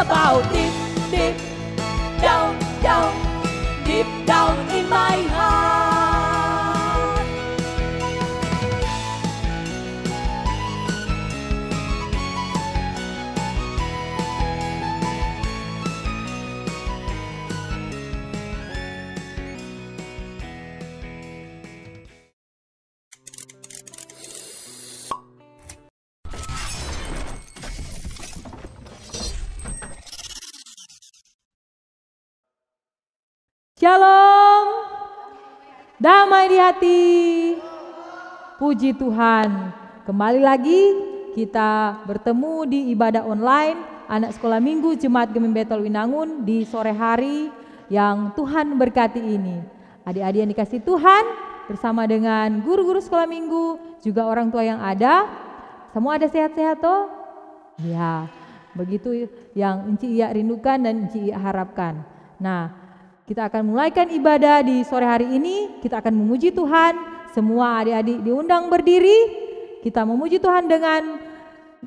about deep, deep down, down, deep down in my heart. Shalom, damai di hati, puji Tuhan. Kembali lagi kita bertemu di ibadah online anak sekolah minggu Jemaat Gemim Betel Winangun di sore hari yang Tuhan berkati ini. Adik-adik yang dikasih Tuhan bersama dengan guru-guru sekolah minggu, juga orang tua yang ada, semua ada sehat-sehat toh? Ya, begitu yang Enci Iya rindukan dan Enci Iya harapkan. Nah, kita akan mulaikan ibadah di sore hari ini. Kita akan memuji Tuhan. Semua adik-adik diundang berdiri. Kita memuji Tuhan dengan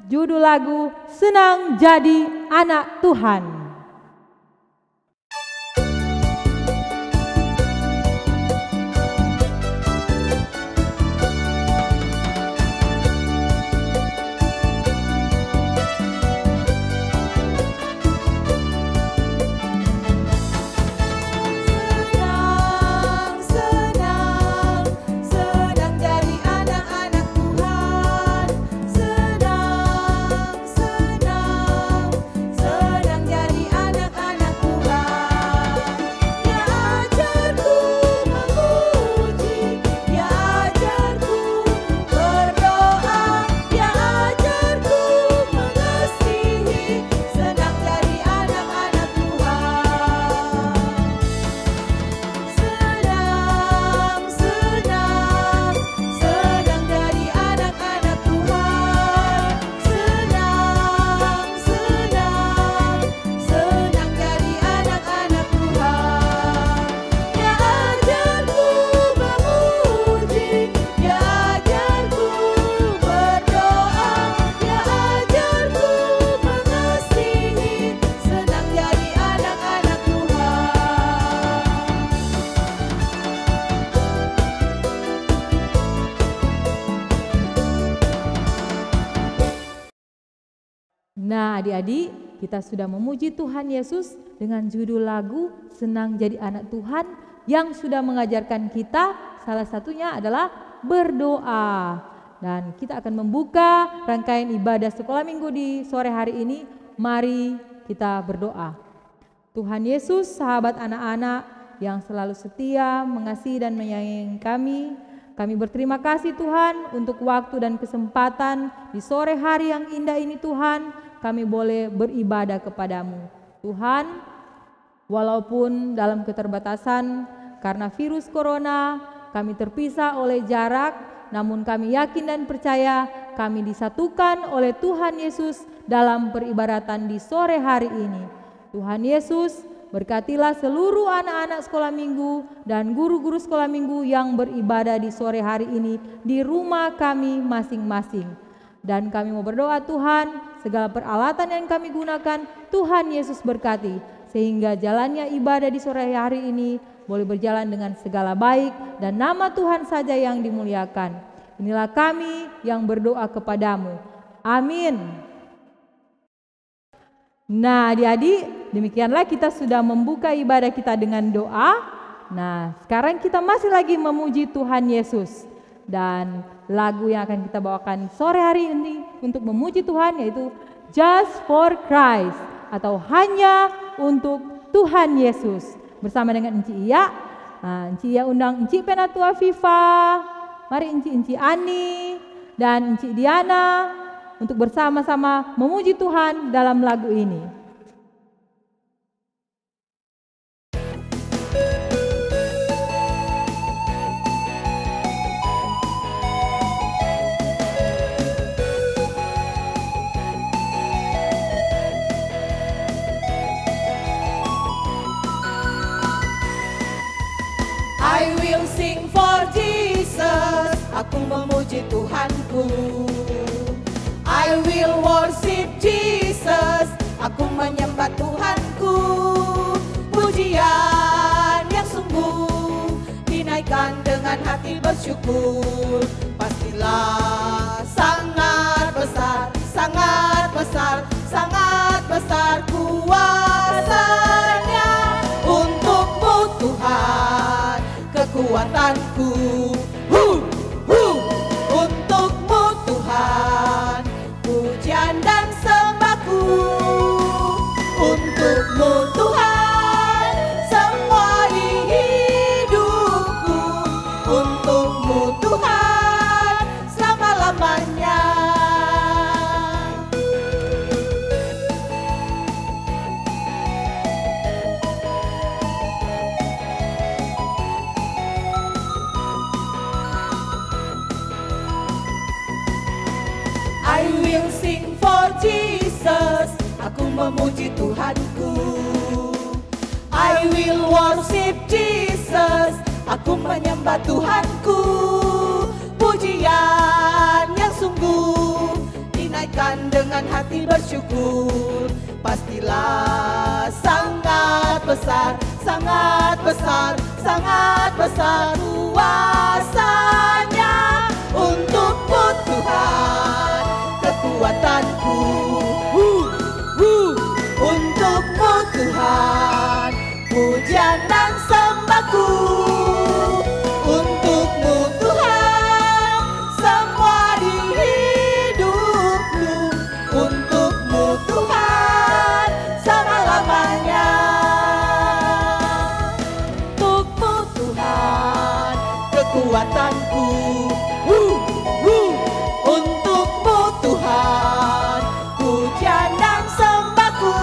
judul lagu Senang Jadi Anak Tuhan. Nah, adik-adik, kita sudah memuji Tuhan Yesus dengan judul lagu Senang Jadi Anak Tuhan yang sudah mengajarkan kita salah satunya adalah berdoa. Dan kita akan membuka rangkaian ibadah sekolah minggu di sore hari ini. Mari kita berdoa. Tuhan Yesus, sahabat anak-anak yang selalu setia, mengasihi dan menyayangi kami berterima kasih Tuhan untuk waktu dan kesempatan di sore hari yang indah ini Tuhan. Kami boleh beribadah kepadamu Tuhan, walaupun dalam keterbatasan karena virus corona kami terpisah oleh jarak, namun kami yakin dan percaya kami disatukan oleh Tuhan Yesus dalam peribadatan di sore hari ini. Tuhan Yesus, berkatilah seluruh anak-anak sekolah minggu dan guru-guru sekolah minggu yang beribadah di sore hari ini di rumah kami masing-masing. Dan kami mau berdoa Tuhan, segala peralatan yang kami gunakan Tuhan Yesus berkati, sehingga jalannya ibadah di sore hari ini boleh berjalan dengan segala baik dan nama Tuhan saja yang dimuliakan. Inilah kami yang berdoa kepadamu. Amin. Nah, adik-adik, demikianlah kita sudah membuka ibadah kita dengan doa. Nah, sekarang kita masih lagi memuji Tuhan Yesus. Dan lagu yang akan kita bawakan sore hari ini untuk memuji Tuhan yaitu Just for Christ atau hanya untuk Tuhan Yesus. Bersama dengan Enci Iya. Nah, Enci Iya undang Enci Penatua Viva, mari Enci Ani dan Enci Diana untuk bersama-sama memuji Tuhan dalam lagu ini. I will sing for Jesus, aku memuji Tuhanku. I will worship Jesus, aku menyembah hati bersyukur. Pastilah sangat besar, sangat besar, sangat besar kuasanya. Untukmu Tuhan kekuatanku, untukmu Tuhan pujian dan sembahku. Untukmu Tuhan semua di hidupku. Untukmu Tuhan selama-lamanya. I will sing for Jesus, aku memuji Tuhanku. I will worship Jesus, aku menyembah Tuhanku. Pujian yang sungguh dinaikkan dengan hati bersyukur. Pastilah sangat besar, sangat besar, sangat besar kuasanya. Untukmu Tuhan kekuatanku, untukmu Tuhan pujian dan sembahku. Untukmu Tuhan semua di hidupku. Untukmu Tuhan selama-lamanya. Untukmu Tuhan kekuatanku, untukmu Tuhan pujian dan sembahku.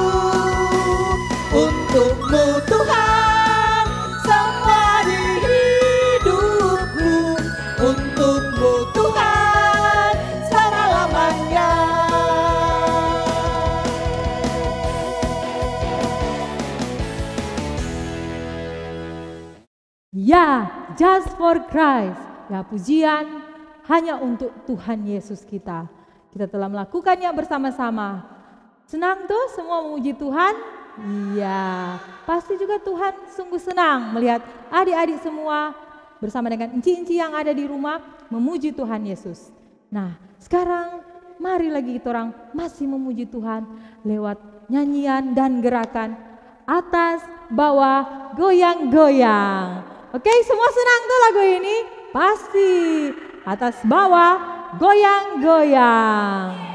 Untukmu Tuhan semua di hidupku. Untukmu Tuhan selama-lamanya. Ya, just for Christ. Ya, pujian hanya untuk Tuhan Yesus kita. Kita telah melakukannya bersama-sama. Senang tuh semua memuji Tuhan? Iya, pasti juga Tuhan sungguh senang melihat adik-adik semua bersama dengan enci-enci yang ada di rumah memuji Tuhan Yesus. Nah, sekarang mari lagi kita orang masih memuji Tuhan lewat nyanyian dan gerakan atas, bawah, goyang-goyang. Oke, semua senang tuh lagu ini? Pasti. Atas, bawah, goyang-goyang.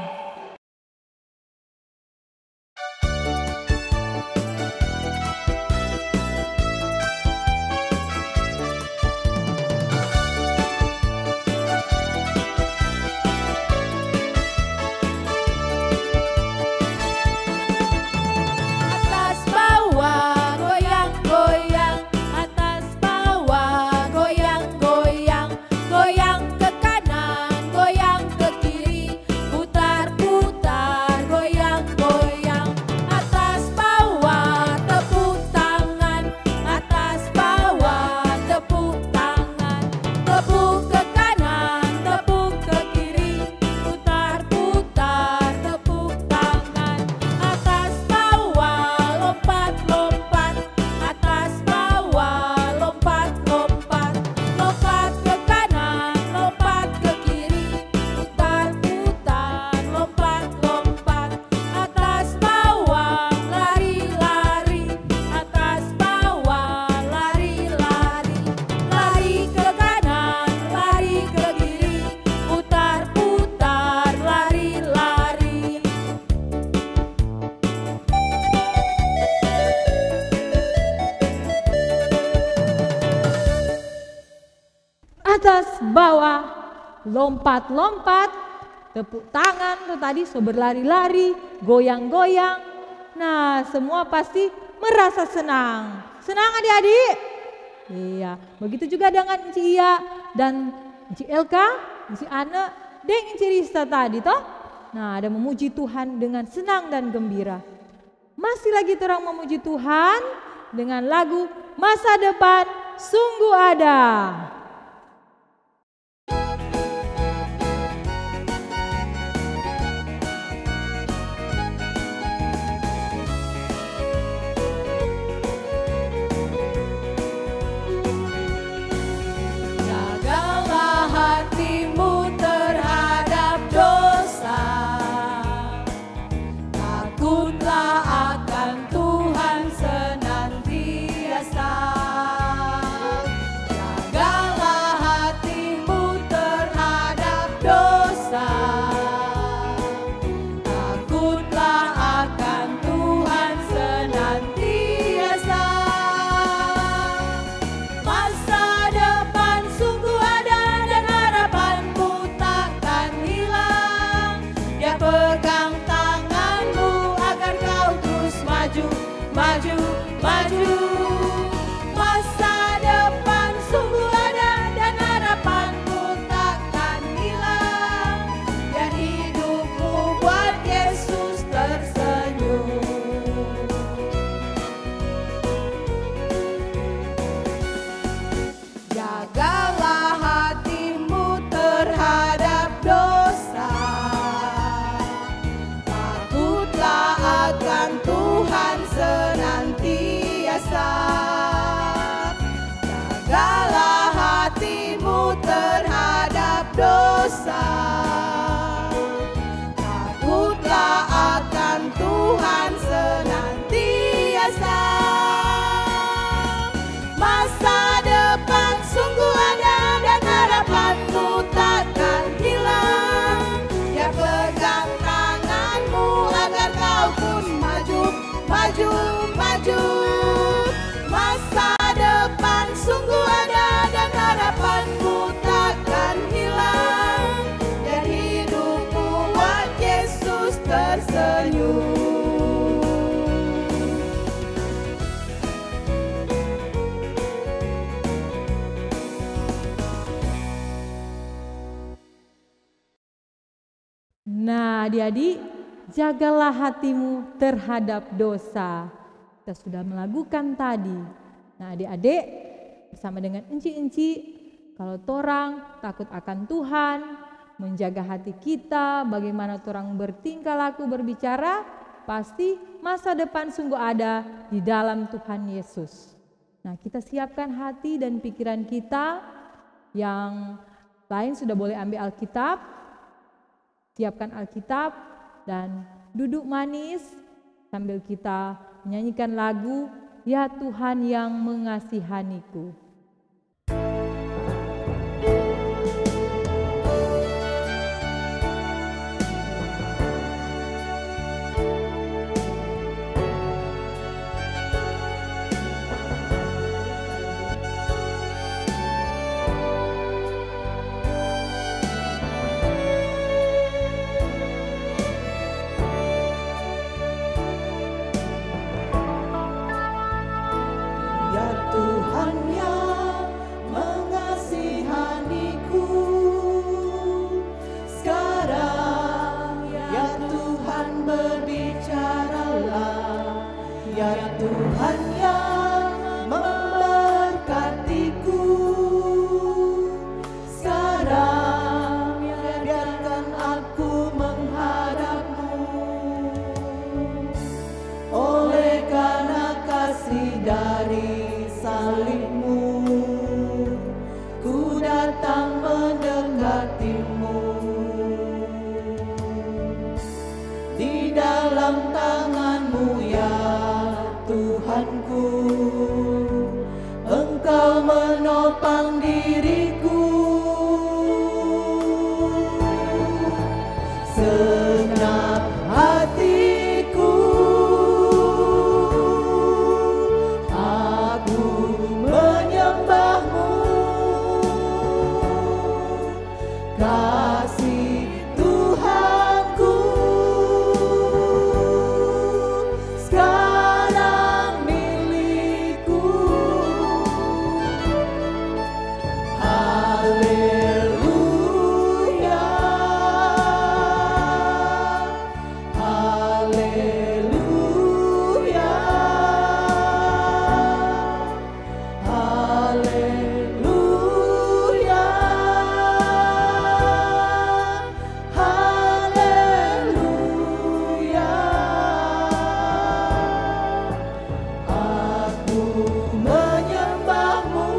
Atas, bawah, lompat-lompat, tepuk tangan tuh tadi, so berlari-lari, goyang-goyang. Nah, semua pasti merasa senang. Senang adik-adik? Iya, begitu juga dengan Enci Iya dan Enci Elka, Enci Ane, dan Enci Rista tadi toh. Nah, ada memuji Tuhan dengan senang dan gembira. Masih lagi terang memuji Tuhan dengan lagu Masa Depan Sungguh Ada. Jaga maju, maju. Masa depan sungguh ada dan harapanmu takkan hilang. Dan hidupmu buat Yesus tersenyum. Jagalah hatimu terhadap dosa. Takutlah akan Tuhan senantiasa. Jagalah hatimu terhadap dosa. Takutlah akan Tuhan senantiasa. Masa depan sungguh ada dan harapanmu takkan hilang. Ya pegang tanganmu agar kau pun maju, maju, maju. Masa depan sungguh ada dan harapanmu takkan hilang. Dan hidupmu buat Yesus tersenyum. Nah, adik-adik, jagalah hatimu terhadap dosa. Kita sudah melakukan tadi. Nah, adik-adik, bersama dengan enci-enci, kalau torang takut akan Tuhan, menjaga hati kita, bagaimana torang bertingkah laku berbicara, pasti masa depan sungguh ada di dalam Tuhan Yesus. Nah, kita siapkan hati dan pikiran kita. Yang lain sudah boleh ambil Alkitab. Siapkan Alkitab dan duduk manis sambil kita menyanyikan lagu Ya Tuhan yang Mengasihaniku. Ya Tuhan yang mengasihaniku, sekarang ya Tuhan berbicaralah. Ya Tuhan yang memberkatiku, sekarang biarkan aku menghadapmu. Oleh karena kasih dari salibmu, ku datang mendekatimu. Di dalam tanganmu ya Tuhanku, Engkau menopang diriku. Segenap hatiku aku menyembahmu. Kasih Tuhanku sekarang milikku. Haleluya, haleluya, haleluya, haleluya. Aku menyembahmu.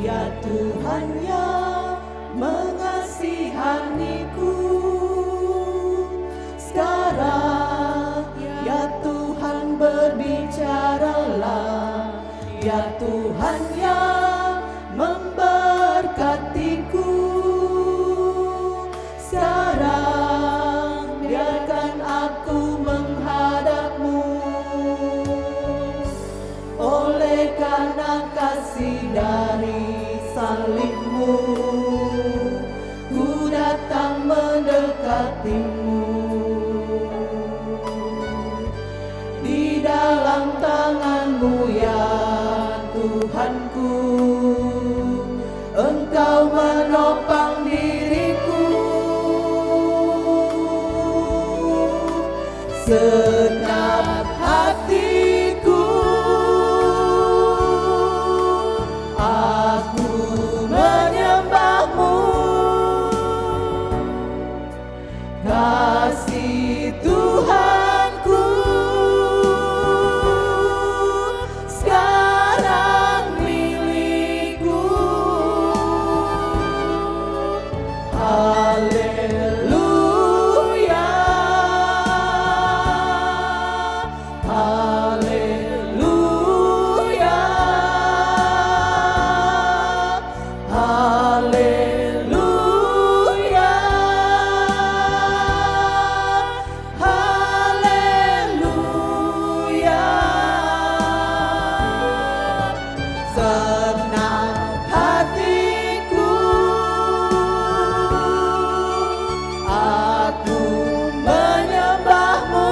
Ya Tuhan yang mengasihaniku, sekarang ya Tuhan berbicaralah. Ya Tuhan yang memberkatiku, sekarang biarkan aku menghadapmu. karena kasih dari salibmu, ku datang mendekatimu. Di dalam tangan-Mu ya Tuhanku, Engkau menopang diriku. Segenap hatiku aku menyembah-Mu. Kasih Tuhanku sekarang milikku. Haleluya, haleluya, haleluya, haleluya. Segenap hatiku aku menyembah-Mu.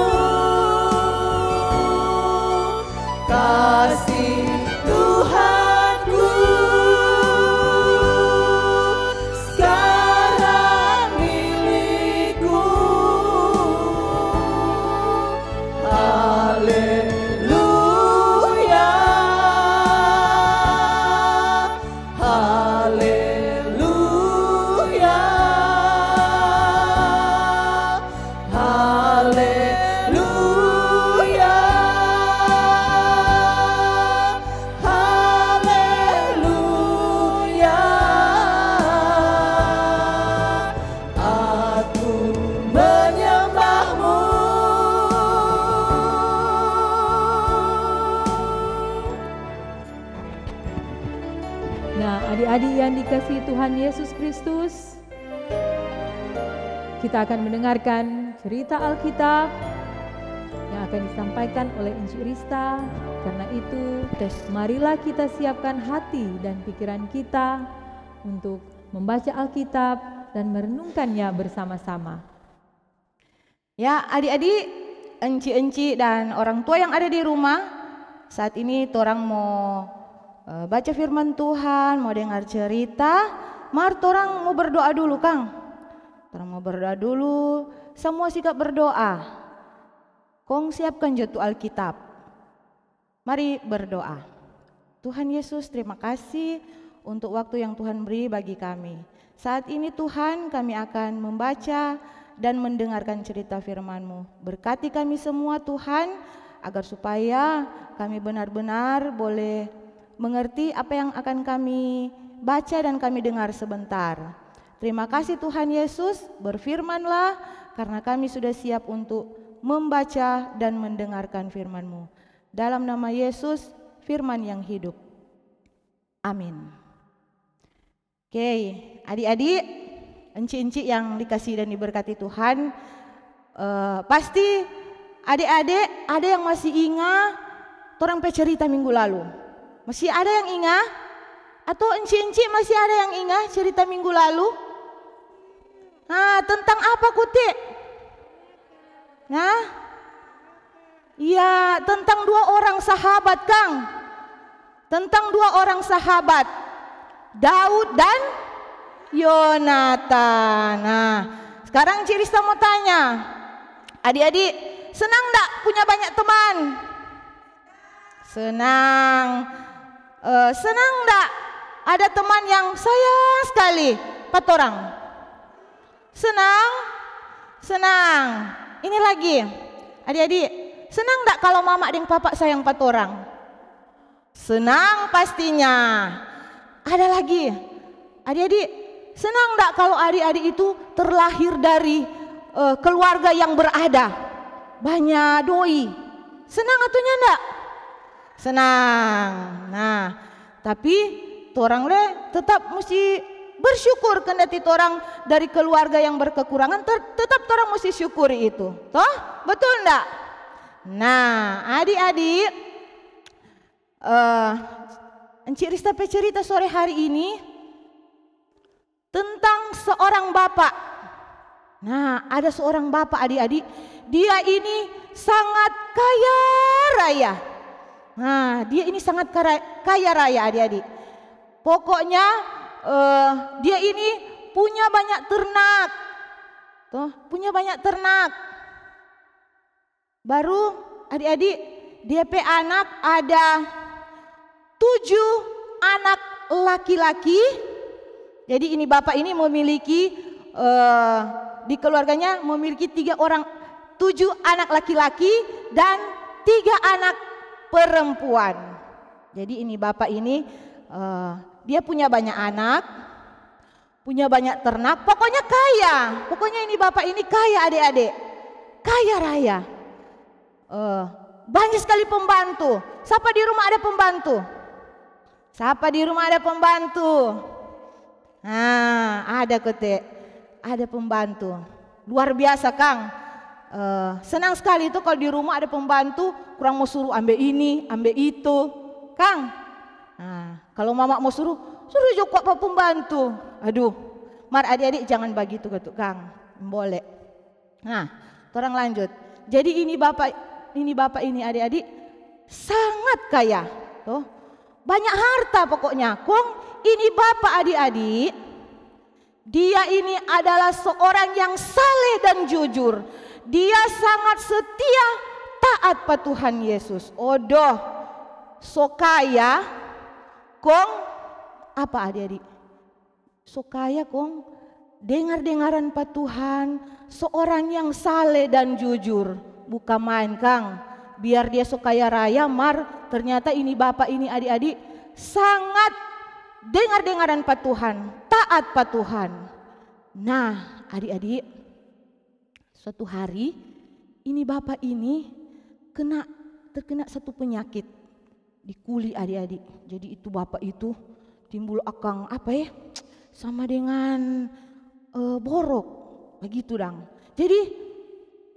Kasih Tuhanku sekarang milikku. Haleluya, haleluya, haleluya, haleluya. Aku menyembah-Mu. Nah, adik-adik yang dikasihi Tuhan Yesus Kristus, kita akan mendengarkan cerita Alkitab yang akan disampaikan oleh Inci Rista. Karena itu, marilah kita siapkan hati dan pikiran kita untuk membaca Alkitab dan merenungkannya bersama-sama. Ya, adik-adik, enci-enci dan orang tua yang ada di rumah, saat ini torang mau baca firman Tuhan, mau dengar cerita. Mari torang mau berdoa dulu, Kang. Torang mau berdoa dulu, semua sikap berdoa. Kong siapkan jatuh Alkitab. Mari berdoa. Tuhan Yesus, terima kasih untuk waktu yang Tuhan beri bagi kami. Saat ini Tuhan, kami akan membaca dan mendengarkan cerita firman-Mu. Berkati kami semua Tuhan, agar supaya kami benar-benar boleh mengerti apa yang akan kami baca dan kami dengar sebentar. Terima kasih Tuhan Yesus, berfirmanlah karena kami sudah siap untuk membaca dan mendengarkan firman-Mu. Dalam nama Yesus, firman yang hidup. Amin. Oke, adik-adik, enci-enci yang dikasih dan diberkati Tuhan, pasti adik-adik ada yang masih ingat torang pe cerita minggu lalu. Masih ada yang ingat? Atau enci-enci masih ada yang ingat cerita minggu lalu? Nah, tentang apa Kutik? Nah, iya, tentang dua orang sahabat, Kang. Tentang dua orang sahabat, Daud dan Yonatan. Nah, sekarang Cirista mau tanya, adik-adik, senang enggak punya banyak teman? Senang. Senang enggak ada teman yang sayang sekali pat orang? Senang? Senang. Ini lagi, adik-adik, senang enggak kalau mama dan papa sayang pat orang? Senang pastinya. Ada lagi, adik-adik, senang enggak kalau adik-adik itu terlahir dari keluarga yang berada, banyak doi? Senang atunya enggak? Senang. Nah, tapi torang le tetap mesti bersyukur kendati torang dari keluarga yang berkekurangan, tetap torang mesti syukuri itu. Toh? Betul enggak? Nah, adik-adik, Encik Rista cerita sore hari ini tentang seorang bapak. Nah, ada seorang bapak adik-adik, dia ini sangat kaya raya. Nah, dia ini sangat kaya raya adik-adik. Pokoknya dia ini punya banyak ternak. Tuh, punya banyak ternak. Baru adik-adik, DP anak ada 7 anak laki-laki. Jadi ini bapak ini memiliki di keluarganya memiliki 7 anak laki-laki dan 3 anak perempuan. Jadi ini bapak ini dia punya banyak anak, punya banyak ternak, pokoknya kaya. Pokoknya ini bapak ini kaya adik-adik, kaya raya. Banyak sekali pembantu. Siapa di rumah ada pembantu? Siapa di rumah ada pembantu? Nah, ada kote, ada pembantu. Luar biasa Kang. Senang sekali itu kalau di rumah ada pembantu, kurang mau suruh ambil ini, ambil itu, Kang. Nah, kalau mama mau suruh jokok pak pembantu. Aduh, mar adik-adik jangan begitu Kang. Boleh. Nah, orang lanjut. Jadi ini bapak ini adik-adik sangat kaya. Tuh, banyak harta pokoknya. Kong ini bapak adik-adik, dia ini adalah seorang yang saleh dan jujur. Dia sangat setia, taat pada Tuhan Yesus. Odoh, so kaya, kong apa adik-adik? So kaya kong dengar-dengaran pada Tuhan, seorang yang saleh dan jujur. Bukan main Kang, biar dia so kaya raya mar, ternyata ini bapak ini adik-adik sangat dengar-dengaran pada Tuhan, taat pada Tuhan. Nah adik-adik, suatu hari ini bapak ini terkena satu penyakit di kulit adik-adik. Jadi itu bapak itu timbul akang apa ya, sama dengan borok begitu dang. Jadi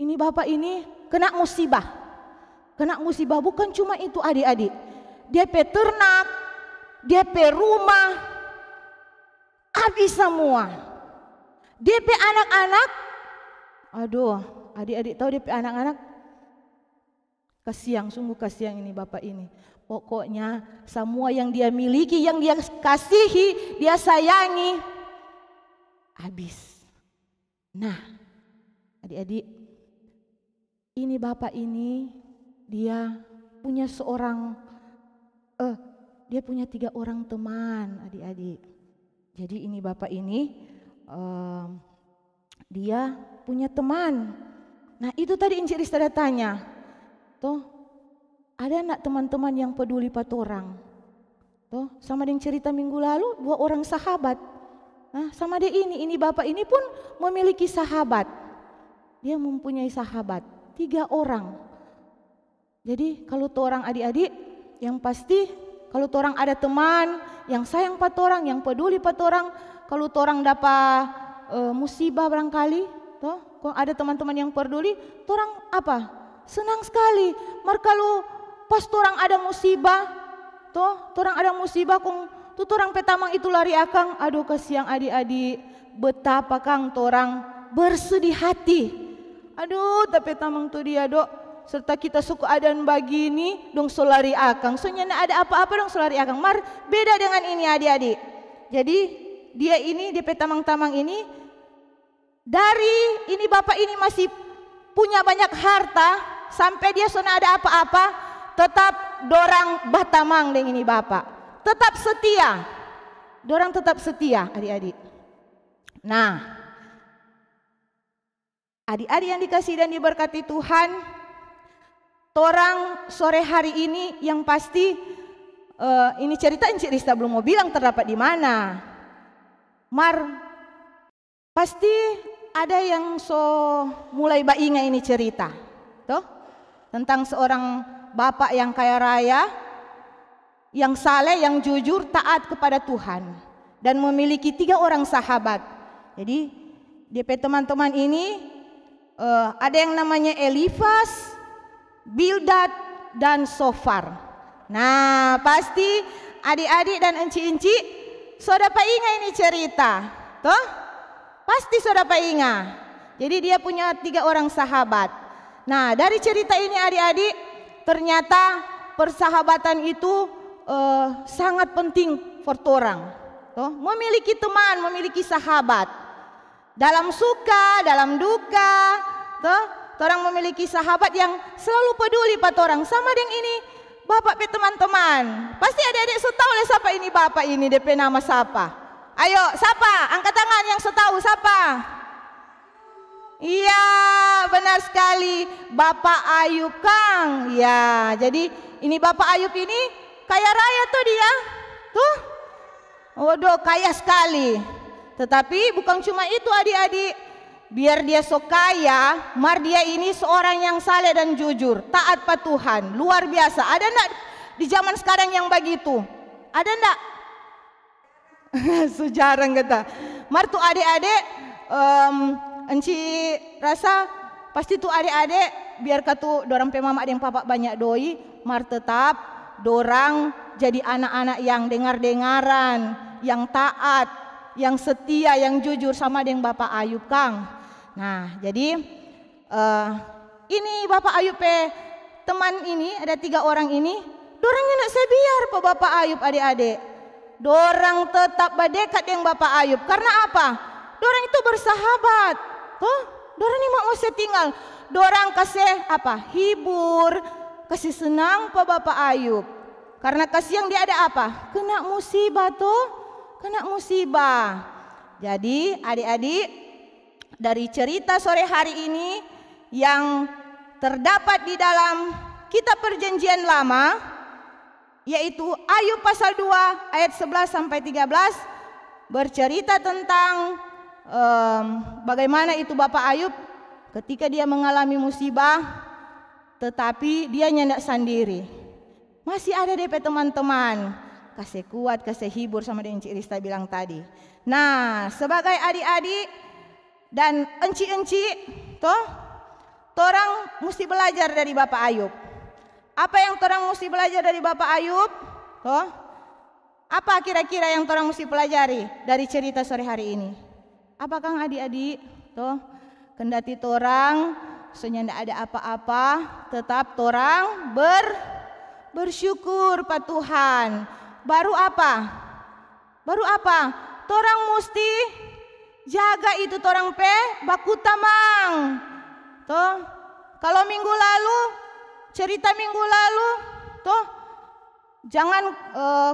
ini bapak ini kena musibah, bukan cuma itu adik-adik. DP ternak, DP rumah, habis semua. DP anak-anak, aduh adik-adik tahu DP anak-anak, kasihan, sungguh kasihan ini bapak ini. Pokoknya semua yang dia miliki, yang dia kasihi, dia sayangi, habis. Nah adik-adik, ini bapak ini dia punya dia punya 3 orang teman adik-adik. Jadi ini bapak ini dia punya teman. Nah itu tadi Encik Rista tanya, toh ada nak teman-teman yang peduli pada orang? Toh sama dengan cerita minggu lalu 2 orang sahabat. Nah sama dia ini bapak ini pun memiliki sahabat. Dia mempunyai sahabat 3 orang. Jadi kalau orang adik-adik, yang pasti kalau orang ada teman yang sayang pada orang, yang peduli pada orang, kalau orang dapat musibah barangkali, toh, kalau ada teman-teman yang peduli, orang apa? Senang sekali. Mar kalau pas orang ada musibah, toh, orang ada musibah, kong tuh orang petamang itu lari akang, aduh kasihan adik-adik, betapa Kang orang bersedih hati. Aduh, tapi tamang tu dia dok, serta kita suku adan begini, dong solari akang. Soalnya ada apa-apa dong solari akang. Mar beda dengan ini adik-adik. Jadi dia ini DP tamang-tamang ini, dari ini bapak ini masih punya banyak harta, sampai dia sona ada apa-apa, tetap dorang batamang dengan ini bapak, tetap setia. Dorang tetap setia adik-adik. Nah adik-adik yang dikasihi dan diberkati Tuhan, torang sore hari ini yang pasti ini cerita Encik Rista belum mau bilang terdapat di mana. Mar pasti ada yang so mulai bainga ini cerita, toh, tentang seorang bapak yang kaya raya, yang saleh, yang jujur, taat kepada Tuhan, dan memiliki 3 orang sahabat. Jadi DP teman-teman ini ada yang namanya Elifas, Bildad, dan Sofar. Nah, pasti adik-adik dan enci-enci sudah ingat ini cerita. Toh? Pasti sudah ingat. Jadi dia punya 3 orang sahabat. Nah, dari cerita ini adik-adik, ternyata persahabatan itu sangat penting for orang. Toh? Memiliki teman, memiliki sahabat. Dalam suka, dalam duka, toh? Orang memiliki sahabat yang selalu peduli pada orang. Sama dengan ini, bapak pe teman-teman. Pasti adik-adik tahu lah siapa ini bapak ini, DP nama siapa? Ayo, siapa? Angkat tangan yang tahu siapa? Iya, benar sekali, Bapak Ayub Kang. Ya, jadi ini Bapak Ayub ini kaya raya tuh dia. Tuh. Waduh, kaya sekali. Tetapi bukan cuma itu adik-adik. Biar dia so kaya, mar dia ini seorang yang saleh dan jujur, taat pada Tuhan, luar biasa. Ada enggak di zaman sekarang yang begitu? Ada enggak? Sejarang kata. Mar tuh adik-adik, enci rasa pasti tuh adik-adik biar katu dorang pe mama dan papa banyak doi, mar tetap dorang jadi anak-anak yang dengar-dengaran, yang taat, yang setia, yang jujur sama dengan Bapak Ayub Kang. Nah, jadi ini Bapak Ayub pe teman ini ada 3 orang ini, dorangnya nak sebiar pe Bapak Ayub adik-adik. Dorang tetap berdekat dengan Bapak Ayub. Karena apa? Dorang itu bersahabat. Tuh, dorang ini mau tinggal. Dorang kasih apa? Hibur, kasih senang pe Bapak Ayub. Karena kasih yang dia ada apa? Kena musibah tuh, kena musibah. Jadi adik-adik, dari cerita sore hari ini yang terdapat di dalam kitab Perjanjian Lama, yaitu Ayub pasal 2 ayat 11 sampai 13, bercerita tentang bagaimana itu Bapak Ayub ketika dia mengalami musibah, tetapi dia nyendak sendiri. Masih ada DP teman-teman, kasih kuat, kasih hibur sama dengan Cik Rista bilang tadi. Nah, sebagai adik-adik dan enci-enci, toh, torang mesti belajar dari Bapak Ayub. Apa yang torang mesti belajar dari Bapak Ayub? Toh, apa kira-kira yang torang mesti pelajari dari cerita sore hari ini? Apakah adik-adik? Toh, kendati torang senyanda ada apa-apa, tetap torang bersyukur pada Tuhan. Baru apa? Baru apa? Torang mesti jaga itu torang pe baku tamang. Toh, kalau minggu lalu, cerita minggu lalu, toh, jangan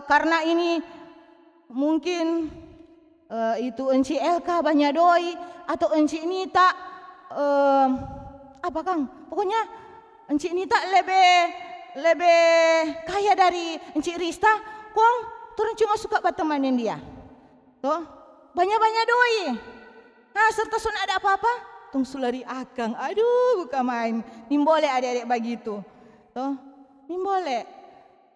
karena ini mungkin itu Enci Elka banyak doi atau Enci Nita apa Kang? Pokoknya Enci Nita lebih kaya dari Enci Rista, Kong, turun cuma suka bertemanin dia. Toh, banyak-banyak doi. Nah, serta sun ada apa-apa, tung sulari akang. Aduh, bukan main. Nimbole adik-adik begitu. Toh, nimbole.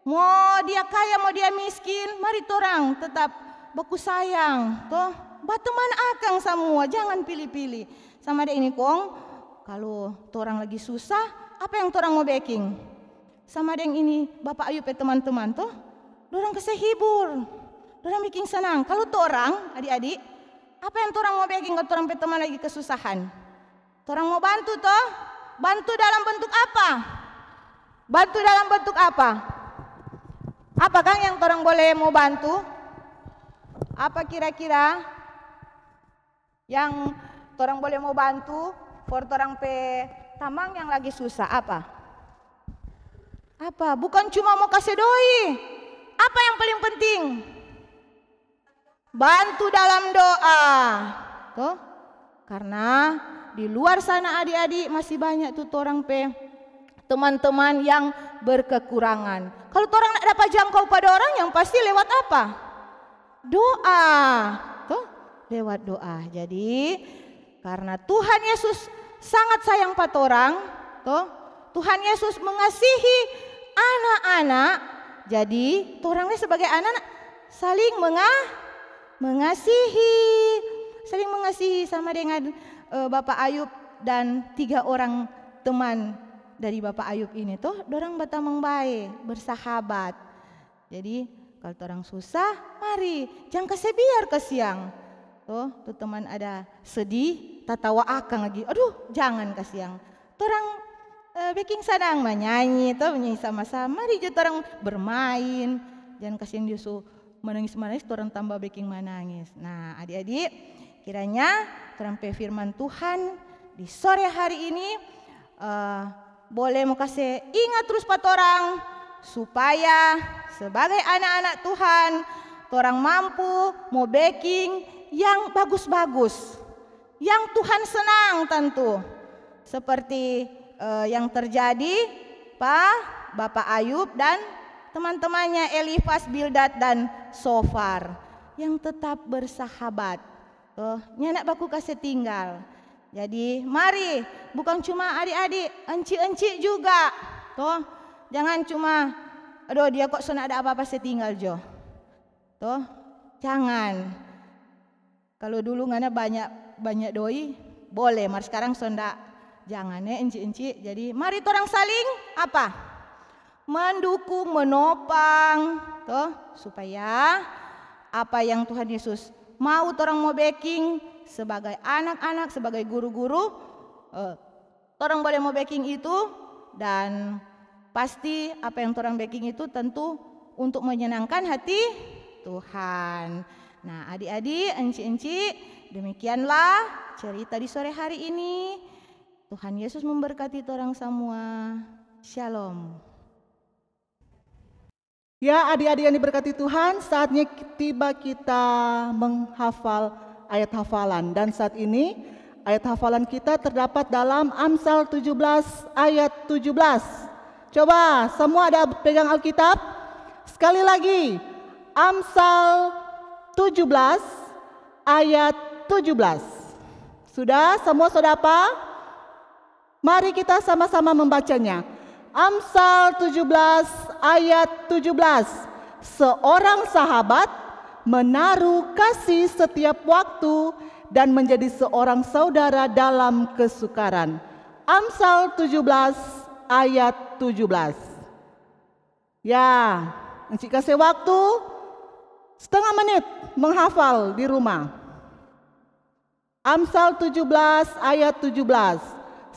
Mau dia kaya, mau dia miskin, mari torang tetap baku sayang. Toh, berteman akang semua, jangan pilih-pilih. Sama ada ini Kong, kalau torang lagi susah, apa yang torang mau backing? Sama ada yang ini Bapak Ayub teman-teman, toh, dorang kasih hibur, dorang bikin senang. Kalau torang, adik-adik, apa yang torang mau backing kalau torang teman lagi kesusahan? Torang mau bantu toh, bantu dalam bentuk apa? Bantu dalam bentuk apa? Apa Kang yang torang boleh mau bantu? Apa kira-kira yang torang boleh mau bantu for torang pe tamang yang lagi susah? Apa? Apa? Bukan cuma mau kasih doi. Apa yang paling penting? Bantu dalam doa. Tuh. Karena di luar sana adik-adik masih banyak tuh orang pe teman-teman yang berkekurangan. Kalau orang nak dapat jangkau pada orang, yang pasti lewat apa? Doa. Tuh, lewat doa. Jadi karena Tuhan Yesus sangat sayang pada orang, tuh, Tuhan Yesus mengasihi anak-anak. Jadi orangnya sebagai anak saling mengasihi, saling mengasihi sama dengan Bapak Ayub dan 3 orang teman dari Bapak Ayub ini tuh dorang batamang bae, bersahabat. Jadi kalau orang susah, mari jangan kasih biar ke siang. Tuh teman ada sedih, tatawa akang lagi. Aduh, jangan ke siang. Orang baking sadang menyanyi, tuh menyanyi sama-sama. Mari jut orang bermain. Jangan kasihan justru menangis-menangis, orang tambah baking menangis. Nah, adik-adik, kiranya terampai firman Tuhan di sore hari ini boleh mau kasih ingat terus pat orang supaya sebagai anak-anak Tuhan, orang mampu mau baking yang bagus-bagus, yang Tuhan senang tentu, seperti yang terjadi Bapak Ayub dan teman-temannya Elifas, Bildad dan Sofar yang tetap bersahabat. Nyanak baku kasih tinggal. Jadi mari, bukan cuma adik-adik, enci-enci juga. Toh, jangan cuma, aduh dia kok sana ada apa-apa saya tinggal jo. Toh, jangan. Kalau dulu ngana banyak doi, boleh. Mari sekarang sonda, jangan ya enci-enci. Jadi mari orang saling apa? Mendukung, menopang, toh supaya apa yang Tuhan Yesus mau orang mau backing. Sebagai anak-anak, sebagai guru-guru, orang boleh mau backing itu, dan pasti apa yang orang backing itu tentu untuk menyenangkan hati Tuhan. Nah, adik-adik, enci-enci, demikianlah cerita di sore hari ini. Tuhan Yesus memberkati orang semua. Shalom. Ya, adik-adik yang diberkati Tuhan, saatnya tiba kita menghafal ayat hafalan, dan saat ini ayat hafalan kita terdapat dalam Amsal 17 ayat 17. Coba semua ada pegang Alkitab? Sekali lagi, Amsal 17 ayat 17. Sudah? Semua sudah apa? Mari kita sama-sama membacanya. Amsal 17 ayat 17. Seorang sahabat menaruh kasih setiap waktu dan menjadi seorang saudara dalam kesukaran. Amsal 17 ayat 17. Ya, encik kasih waktu setengah menit menghafal di rumah. Amsal 17 ayat 17.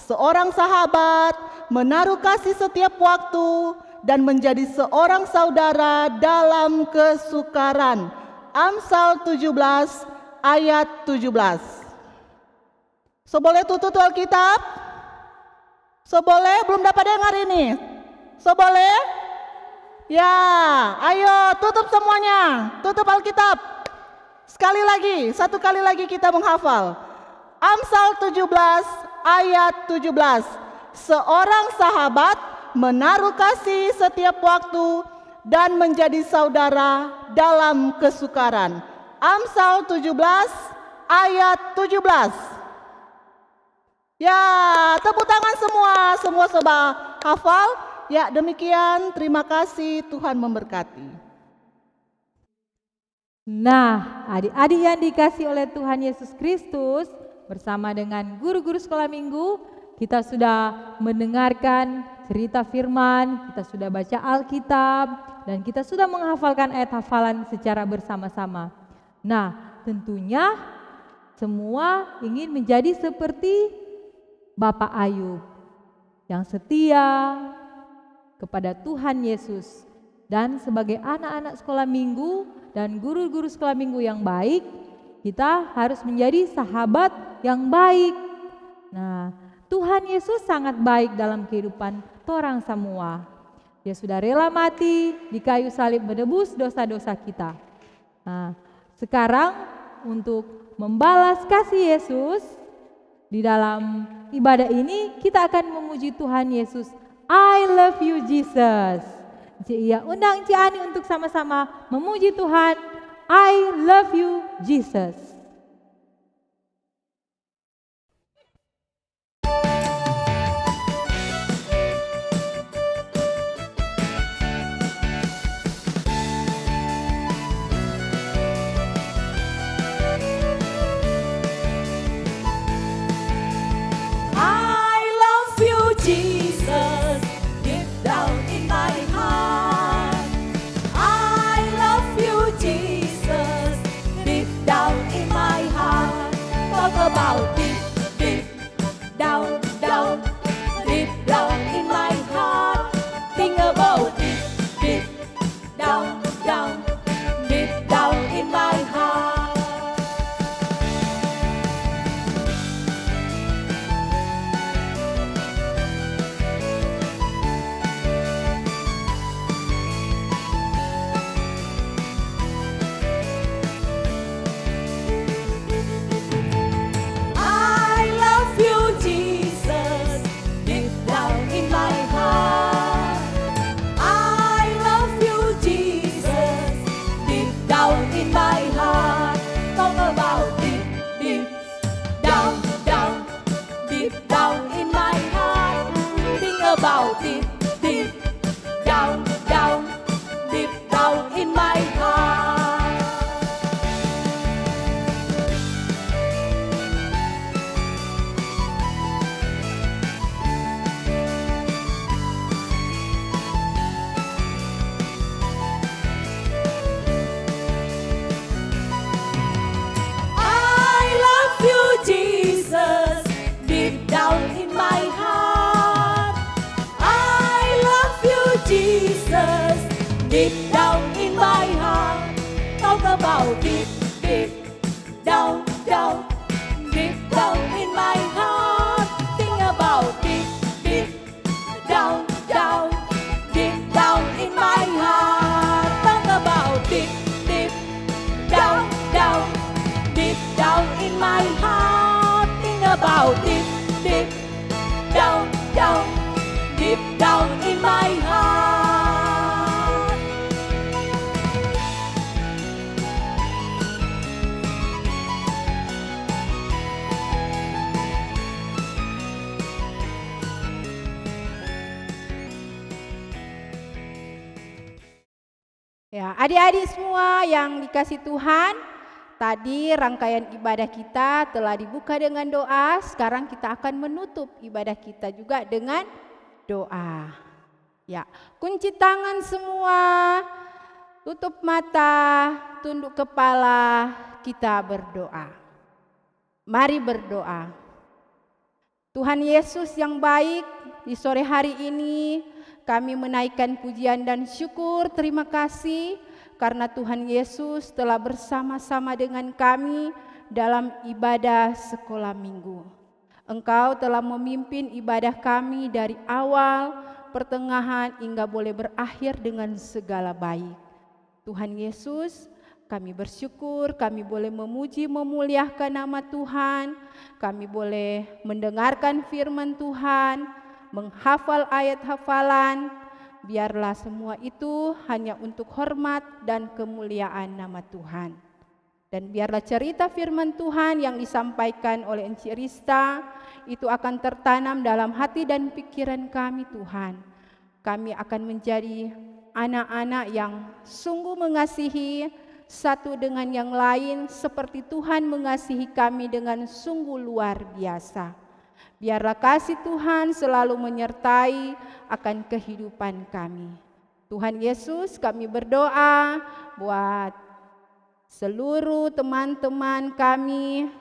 Seorang sahabat menaruh kasih setiap waktu dan menjadi seorang saudara dalam kesukaran. Amsal 17 ayat 17. So boleh tutup Alkitab? So boleh? Belum dapat dengar ini? So boleh? Ya, ayo tutup semuanya. Tutup Alkitab. Sekali lagi, satu kali lagi kita menghafal. Amsal 17 ayat 17. Seorang sahabat menaruh kasih setiap waktu dan menjadi saudara dalam kesukaran. Amsal 17 ayat 17. Ya, tepuk tangan semua sobat hafal. Ya, demikian, terima kasih, Tuhan memberkati. Nah, adik-adik yang dikasih oleh Tuhan Yesus Kristus, bersama dengan guru-guru sekolah minggu, kita sudah mendengarkan cerita firman, kita sudah baca Alkitab, dan kita sudah menghafalkan ayat hafalan secara bersama-sama. Nah, tentunya semua ingin menjadi seperti Bapak Ayub yang setia kepada Tuhan Yesus. Dan sebagai anak-anak sekolah minggu dan guru-guru sekolah minggu yang baik, kita harus menjadi sahabat yang baik. Nah, Tuhan Yesus sangat baik dalam kehidupan torang semua. Dia sudah rela mati di kayu salib menebus dosa-dosa kita. Nah, sekarang untuk membalas kasih Yesus di dalam ibadah ini, kita akan memuji Tuhan Yesus. I love you Jesus. Iya, undang Ci Ani untuk sama-sama memuji Tuhan. I love you Jesus. I love you, Jesus. deep down in my heart. Talk about deep, deep down, down, deep down in my heart. Think about deep, deep down, down, deep down in my heart. Talk about deep, deep down, down, deep down in my heart. Think about deep, deep down, down, deep down in my heart. Ya, adik-adik semua yang dikasih Tuhan, tadi rangkaian ibadah kita telah dibuka dengan doa. Sekarang kita akan menutup ibadah kita juga dengan doa. Ya, kunci tangan semua, tutup mata, tunduk kepala, kita berdoa. Mari berdoa. Tuhan Yesus yang baik, di sore hari ini kami menaikkan pujian dan syukur, terima kasih karena Tuhan Yesus telah bersama-sama dengan kami dalam ibadah sekolah minggu. Engkau telah memimpin ibadah kami dari awal, pertengahan hingga boleh berakhir dengan segala baik. Tuhan Yesus, kami bersyukur, kami boleh memuji, memuliakan nama Tuhan, kami boleh mendengarkan firman Tuhan, menghafal ayat hafalan. Biarlah semua itu hanya untuk hormat dan kemuliaan nama Tuhan. Dan biarlah cerita firman Tuhan yang disampaikan oleh Encik Rista itu akan tertanam dalam hati dan pikiran kami Tuhan. Kami akan menjadi anak-anak yang sungguh mengasihi satu dengan yang lain seperti Tuhan mengasihi kami dengan sungguh luar biasa. Biarlah kasih Tuhan selalu menyertai akan kehidupan kami. Tuhan Yesus, kami berdoa buat seluruh teman-teman kami,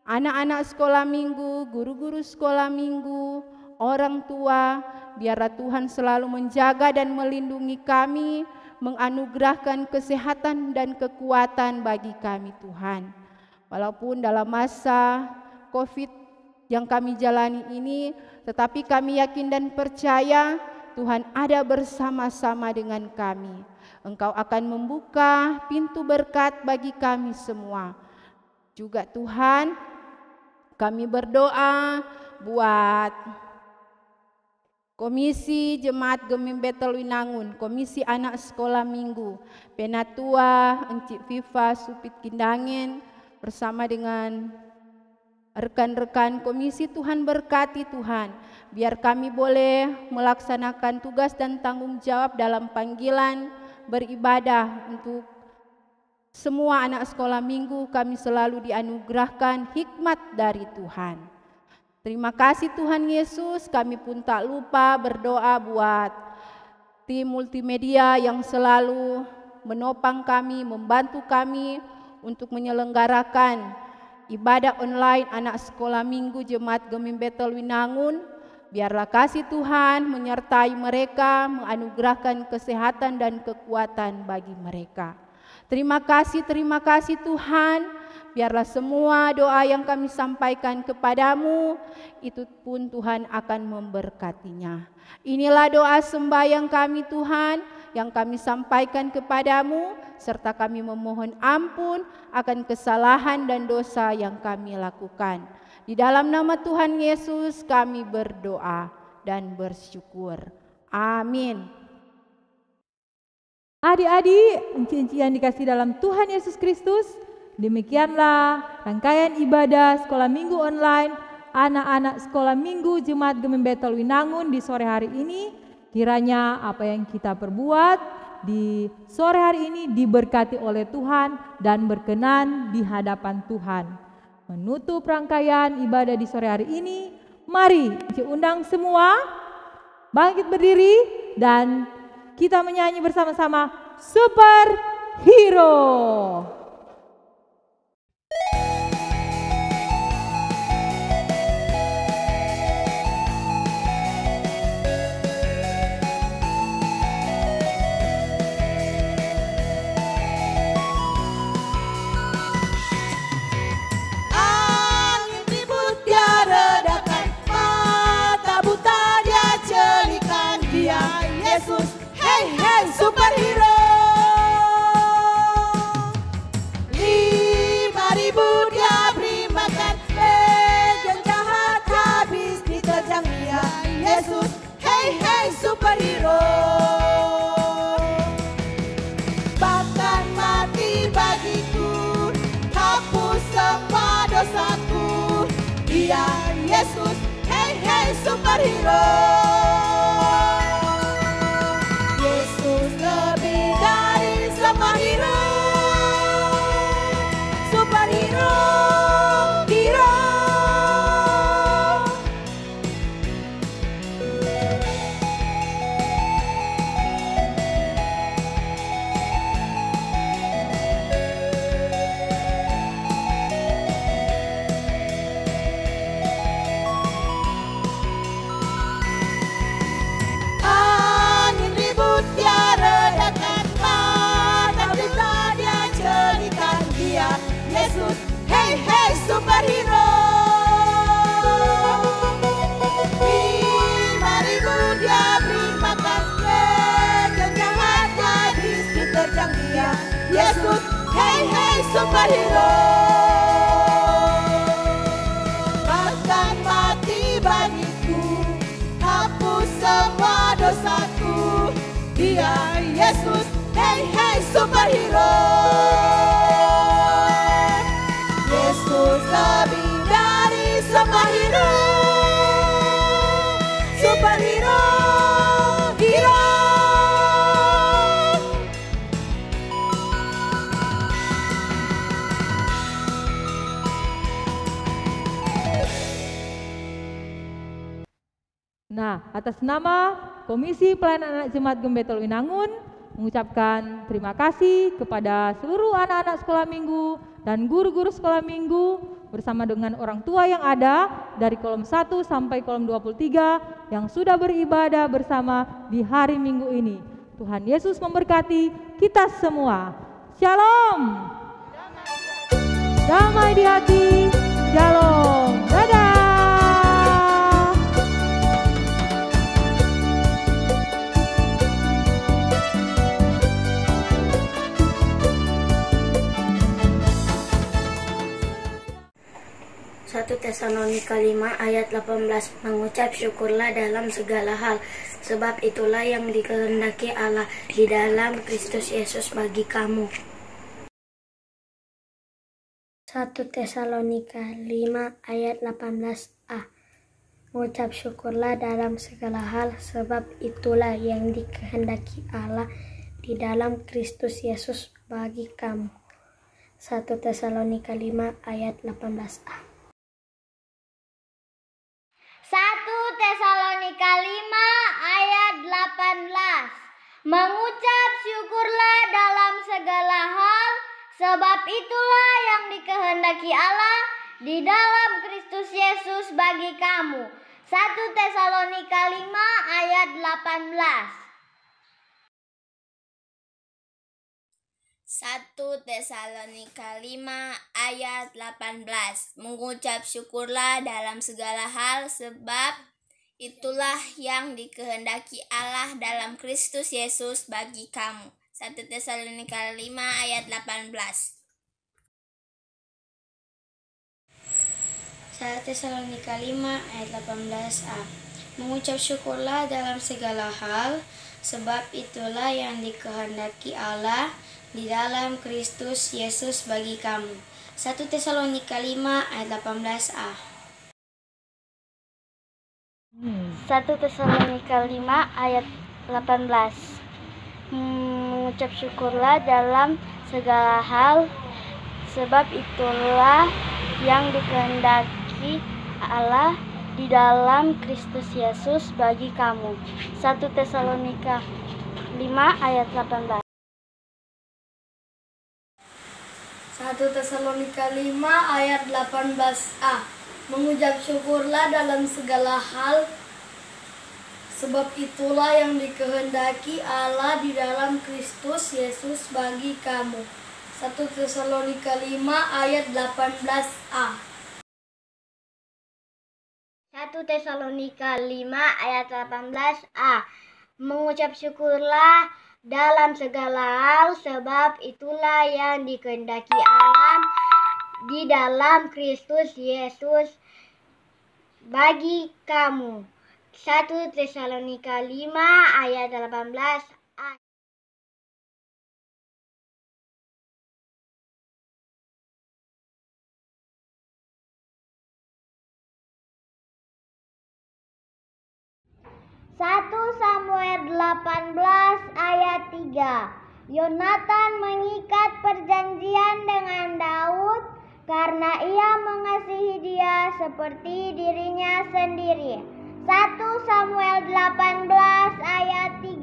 anak-anak sekolah minggu, guru-guru sekolah minggu, orang tua. Biarlah Tuhan selalu menjaga dan melindungi kami, menganugerahkan kesehatan dan kekuatan bagi kami Tuhan. Walaupun dalam masa COVID yang kami jalani ini, tetapi kami yakin dan percaya Tuhan ada bersama-sama dengan kami. Engkau akan membuka pintu berkat bagi kami semua. Juga Tuhan, kami berdoa buat Komisi Jemaat Gemim Betel Winangun, Komisi Anak Sekolah Minggu, Penatua Encik Viva Supit Kindangin bersama dengan rekan-rekan komisi. Tuhan berkati Tuhan, biar kami boleh melaksanakan tugas dan tanggung jawab dalam panggilan beribadah untuk semua anak sekolah minggu. Kami selalu dianugerahkan hikmat dari Tuhan. Terima kasih Tuhan Yesus. Kami pun tak lupa berdoa buat tim multimedia yang selalu menopang kami, membantu kami untuk menyelenggarakan ibadah online anak sekolah minggu Jemaat Gemim Betel Winangun. Biarlah kasih Tuhan menyertai mereka, menganugerahkan kesehatan dan kekuatan bagi mereka. Terima kasih Tuhan. Biarlah semua doa yang kami sampaikan kepadamu, itu pun Tuhan akan memberkatinya. Inilah doa sembahyang kami Tuhan, yang kami sampaikan kepadamu, serta kami memohon ampun akan kesalahan dan dosa yang kami lakukan. Di dalam nama Tuhan Yesus kami berdoa dan bersyukur. Amin. Adik-adik, encik-encik yang dikasih dalam Tuhan Yesus Kristus, demikianlah rangkaian ibadah sekolah minggu online anak-anak sekolah minggu Jemaat Gemim Betel Winangun di sore hari ini. Kiranya apa yang kita perbuat di sore hari ini diberkati oleh Tuhan dan berkenan di hadapan Tuhan. Menutup rangkaian ibadah di sore hari ini, mari kita undang semua bangkit berdiri dan kita menyanyi bersama-sama Superhero. hey hey superhero. 5.000 dia beri makan, yang jahat habis diterjang dia. Yesus, hey hey superhero. Bahkan mati bagiku, hapus semua dosaku. Dia Yesus, hey hey superhero. Yesus lebih dari semua hero. Superhero, hero. Angin ribut dia redakan, mata bisa dia jadikan. Dia Yesus, hey hey superhero. 5.000 dia beri makan, yang jahat habis diterjang dia. Yesus, hey hey superhero. Bahkan mati bagiku, hapus semua dosaku. Dia Yesus, hey hey superhero. Yesus lebih dari semua hero. Superhero, hero. Nah, atas nama Komisi Pelayanan Anak Jemaat Gembetol Winangun mengucapkan terima kasih kepada seluruh anak-anak sekolah minggu dan guru-guru sekolah minggu bersama dengan orang tua yang ada dari kolom 1 sampai kolom 23 yang sudah beribadah bersama di hari Minggu ini. Tuhan Yesus memberkati kita semua. Shalom. Damai di hati. Shalom. Dadah. 1 Tesalonika 5 ayat 18, mengucap syukurlah dalam segala hal, sebab itulah yang dikehendaki Allah di dalam Kristus Yesus bagi kamu. 1 Tesalonika 5 ayat 18a, mengucap syukurlah dalam segala hal, sebab itulah yang dikehendaki Allah di dalam Kristus Yesus bagi kamu. 1 Tesalonika 5 ayat 18a. 1 Tesalonika 5 ayat 18, mengucap syukurlah dalam segala hal, sebab itulah yang dikehendaki Allah di dalam Kristus Yesus bagi kamu. 1 Tesalonika 5 ayat 18. 1 Tesalonika 5 ayat 18, mengucap syukurlah dalam segala hal, sebab itulah yang dikehendaki Allah dalam Kristus Yesus bagi kamu. 1 Tesalonika 5 ayat 18. 1 Tesalonika 5 ayat 18a, mengucap syukurlah dalam segala hal, sebab itulah yang dikehendaki Allah di dalam Kristus Yesus bagi kamu. 1 Tesalonika 5 ayat 18a. 1 Tesalonika 5 ayat 18, mengucap syukurlah dalam segala hal, sebab itulah yang dikehendaki Allah di dalam Kristus Yesus bagi kamu. 1 Tesalonika 5 ayat 18. 1 Tesalonika 5 ayat 18a, mengucap syukurlah dalam segala hal, sebab itulah yang dikehendaki Allah di dalam Kristus Yesus bagi kamu. 1 Tesalonika 5 ayat 18a. 1 Tesalonika 5 ayat 18a, mengucap syukurlah dalam segala hal, sebab itulah yang dikehendaki Allah di dalam Kristus Yesus bagi kamu. 1 Tesalonika 5 ayat 18. Samuel 18 ayat 3. Yonatan mengikat perjanjian dengan Daud karena ia mengasihi dia seperti dirinya sendiri. 1 Samuel 18 ayat 3. 1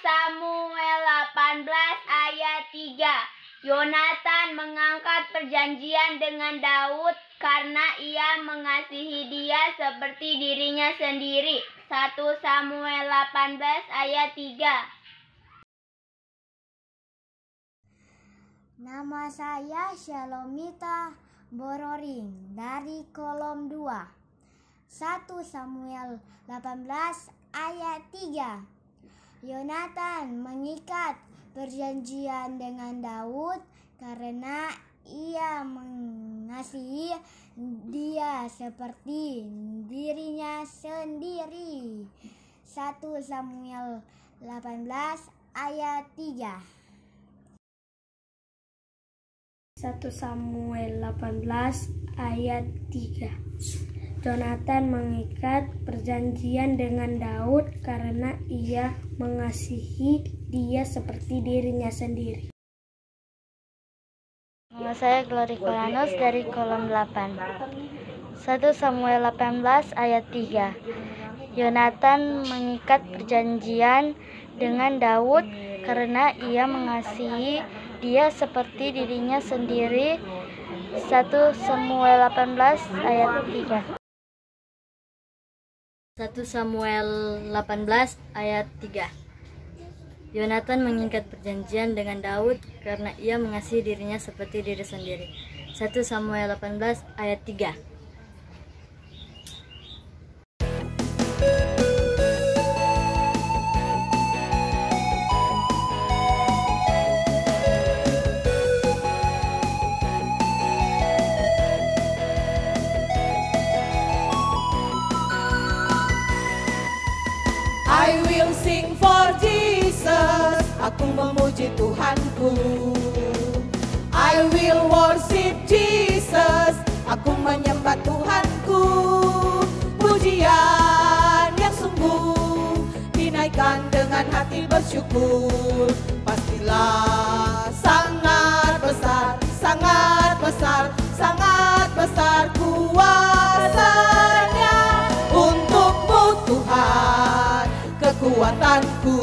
Samuel 18 ayat 3. Yonatan mengangkat perjanjian dengan Daud karena ia mengasihi dia seperti dirinya sendiri. 1 Samuel 18 ayat 3. Nama saya Shalomita Bororing dari kolom 2. 1 Samuel 18 ayat 3. Yonatan mengikat perjanjian dengan Daud karena ia mengasihi dia seperti dirinya sendiri. 1 Samuel 18 ayat 3. 1 Samuel 18 ayat 3. Yonatan mengikat perjanjian dengan Daud karena ia mengasihi dia seperti dirinya sendiri. Nama saya Glory Kolanus dari kolom 8. 1 Samuel 18 ayat 3. Yonatan mengikat perjanjian dengan Daud karena ia mengasihi dia seperti dirinya sendiri. 1 Samuel 18 ayat 3. 1 Samuel 18 ayat 3. Yonatan mengikat perjanjian dengan Daud karena ia mengasihi dirinya seperti diri sendiri. 1 Samuel 18 ayat 3. I will sing for Jesus, aku memuji Tuhanku. I will worship Jesus, aku menyembah Tuhanku. Pujian yang sungguh dinaikkan dengan hati bersyukur. Pastilah sangat besar, sangat besar, sangat besar kuasanya. Untukmu Tuhan kekuatanku.